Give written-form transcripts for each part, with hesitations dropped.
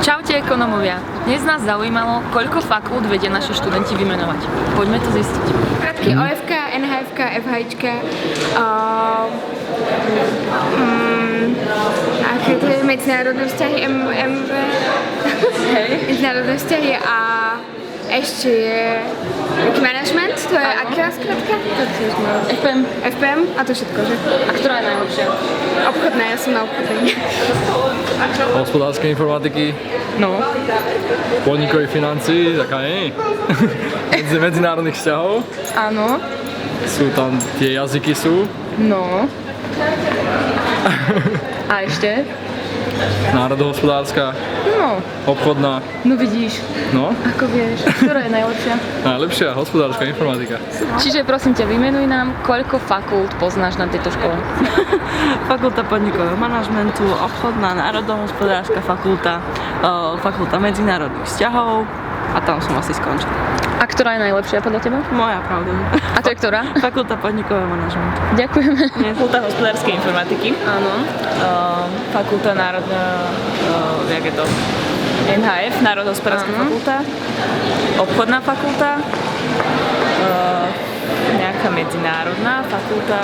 Čaute ekonomovia. Dnes nás zaujímalo, koľko fakult vedia naši študenti vymenovať. Poďme to zistiť. Krátky OFK, NHFK, FHIčka, aké to je medzinárodné vzťahy, MV, medzinárodné vzťahy a ešte je taký management, to je aká skratka? FPM a to všetko, že? A ktorá je najlepšia? Obchodná, ja som na obchodnej. Hospodárskej informatiky, No. podnikových financií, taká nie. Medzinárodných vzťahov, Áno. sú tam tie jazyky sú, No. A ešte? národohospodárska, No. obchodná, No vidíš, no, ako vieš. Ktorá je najlepšia? najlepšia hospodárska informatika. Čiže prosím ťa, vymenuj nám, koľko fakult poznáš na tejto škole. Fakulta podnikového manažmentu, obchodná, národohospodárska fakulta, fakulta medzinárodných vzťahov a tam som asi skončil. A ktorá je najlepšia podľa teba? Moja pravda. A to je ktorá? Fakulta podnikového manažmentu. Ďakujeme. Fakulta hospodárskej informatiky, Áno. fakulta národná, jak je to? NHF, národohospodárska Áno. fakulta, obchodná fakulta, nejaká medzinárodná fakulta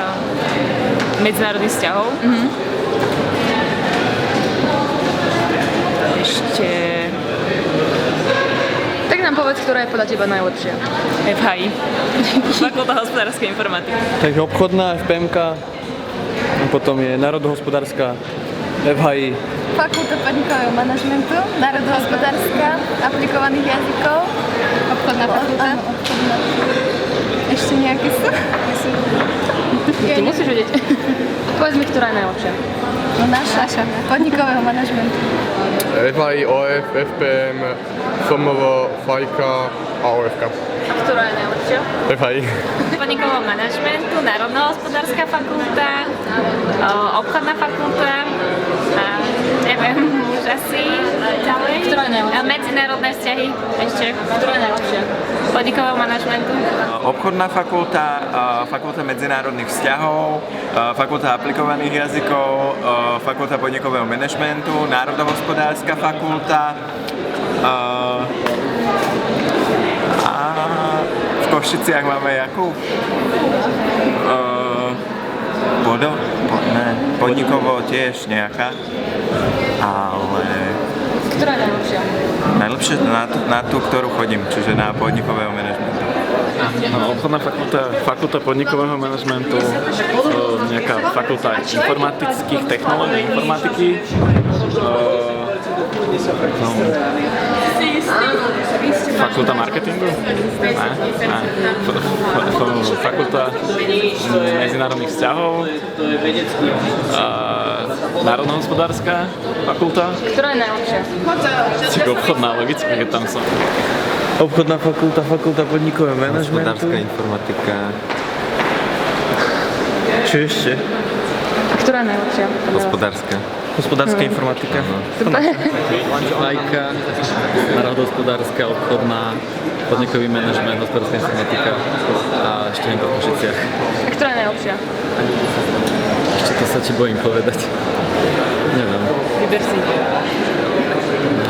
medzinárodných vzťahov. Ešte Tak nám povedz, ktorá je podľa teba najlepšia. FHI, fakulta hospodárskej informatiky. Takže obchodná FPMK, potom je národohospodárska FHI. Fakulta podnikového manažmentu, národohospodárska, aplikovaných jazykov, obchodná fakulta. Ešte nejaké sú? Ty musíš vedieť. Povedz mi, ktorá je najlepšia. No naša, podnikového manažmentu. FHI, OF, FPM, FMV, FAIK a OFK. A ktorá je najlepšia? FHI. Podnikového manažmentu, národnohospodárska fakulta, obchodná fakulta a neviem, už asi ďalej. Ktorá je najlepšia? A medzinárodné vzťahy ešte. Ktorá je najlepšia? Podnikového manažmentu. Obchodná fakulta, fakulta medzinárodných vzťahov, fakulta aplikovaných jazykov, fakulta podnikového manažmentu, národohospodárska fakulta a v Košiciach máme jakú? Podnikovo tiež nejaká, ale Ktorá je najlepšia? najlepšie na tú, ktorú chodím, čiže na podnikového manažmentu. Obchodná fakulta, fakulta podnikového manažmentu, nejaká fakulta informatických technológií, informatiky, fakulta marketingu, fakulta medzinárodných vzťahov, národnohospodárska fakulta, Ktorá je najlepšia? obchodná logicky, keď tam som. Obchodná fakulta, fakulta podnikového manažmentu. Hospodárska informatika. Čo ešte? A ktorá je najlepšia? Hospodárska. Hospodárska informatika. Lajka, národohospodárska, obchodná, podnikový manažment, hospodárska informatika a ešte niekto v Košiciach. A ktorá je najlepšia? Ešte to sa ti bojím povedať. Neviem, Vyber si.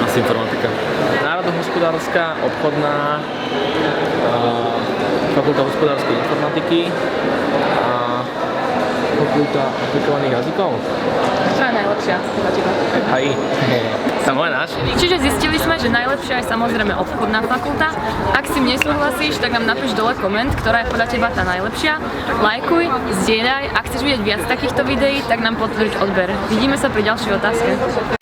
asi informatika. Národohospodárska, obchodná, fakulta hospodárskej informatiky a fakulta aplikovaných jazykov. Ktorá je najlepšia podľa teba? FHI. Samo je náš. Čiže zistili sme, že najlepšia je samozrejme obchodná fakulta. Ak s tým nesúhlasíš, tak nám napíš dole koment, ktorá je podľa teba tá najlepšia. Lajkuj, zdieľaj. Ak chceš vidieť viac takýchto videí, tak nám potvrď odber. Vidíme sa pri ďalšej otázke.